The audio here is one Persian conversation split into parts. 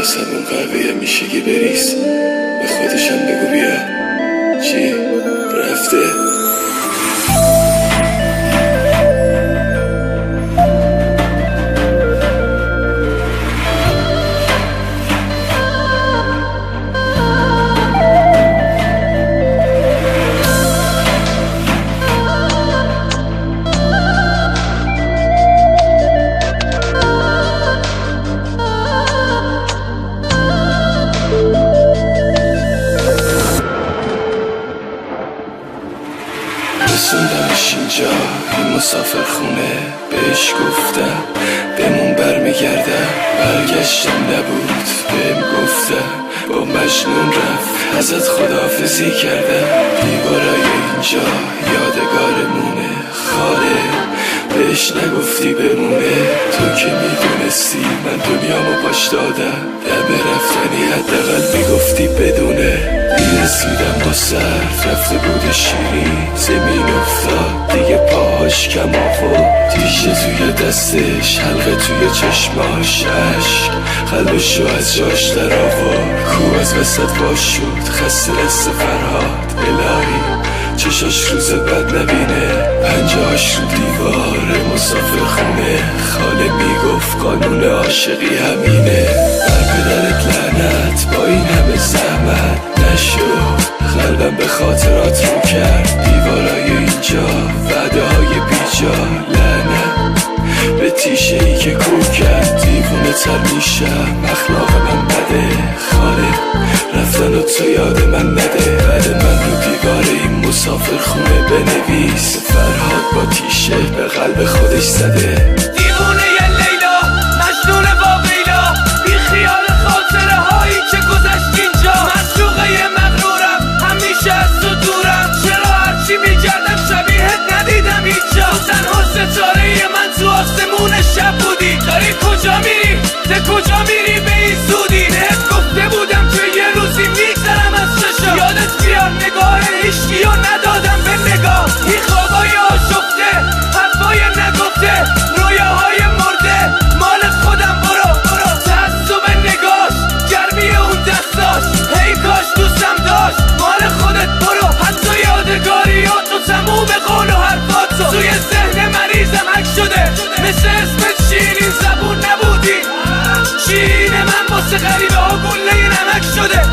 از همون قهوه میشگی بریز، به خودشم بگو بیا. چی؟ رفته؟ رسوندمش اینجا، این مسافر خونه. بهش گفتم بمون برمیگردم، برگشتم نبود. بهم گفتم با مجنون رفت، ازت خداحافظی کردم. دیوارای اینجا یادگارمونه، خاله بهش نگفتی بمونه. تو که میدونستی من دنیامو پاش دادم، دم رفتنی حداقل میگفتی بدونه. میرسیدم با سر رفته بود شیرین، زمین افتاد دیگه پاهاش کم آورد. تیشه توی دستش، حلقه توی چشماش، عشق قلبشو از جاش در آورد. کو از وسط باش شد، خسته دست فرهاد. الهی چشاش روز بد نبینه، پنجهاش رو دیوار مسافر خونه. خاله میگفت قانون عاشقی همینه. بر پدرت لعنت، با این همه زحمت نشد. قلبم به خاطرات رو کرد، دیوارای اینجا وعده های بیجا. لعنت به تیشه ای که کو کرد، دیوونه تر میشم، اخلاق من بده. خاله رفتن و تو یاد من نده. بعد من رو دیوار این مسافر خونه بنویس، فرهاد با تیشه به قلب خودش زده. دیوونه ی لیلا، مجنون واقعیلا، بی خیال خاطره هایی که گذشت اینجا. معشوقه مغرورم، همیشه از تو دورم. چرا هرچی میگردم شبیهت ندیدم اینجا. تنها ستاره من تو آسمون شب بودی. داری کجا میری؟ ده کجا میری به این زودی؟ بهت گفته بودم که یه روزی میگذرم از چشم. یادت بیار نگاه هیچکی رو ندادم به نگاه. این خوابای آشفته، حرفای نگفته، رویاهای مرده، مال خودم. برو تعصب نگاش، گرمی اون دستاش، هی کاش دوستم داشت. مال خودت برو، حتی یادگاریاتو تموم قول و حرفاتو توی ذهن مریضم حک شده. مثل اسمت شیرین زبون نبودی. شیرین من واسه غریبه ها گله نمک شده.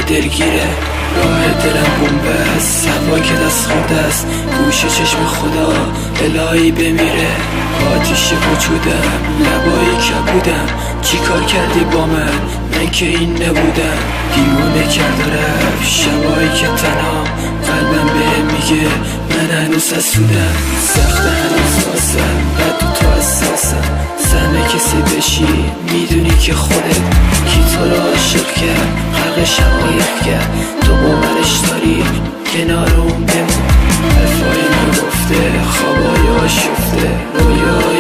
دلگیره راه دلم بومبست، هوا که دست خورده است، گوشه چشم خدا الهی بمیره. آتیش وجودم، لبایی که بودم، چی کار کردی با من که این نبودم. دیوونه کرد و رفت شبایی که تنها، قلبم بهم میگه من هنوز حسودم. سخت هنوز واسم، بعد تو حساسم. سهم کسی بشی میدونی که خودت کی تو رو عاشق کرد، غرق شقایق کرد. تو باورش داری کنار اون بمون، حرفای نگفته، خوابای آشفته، رویا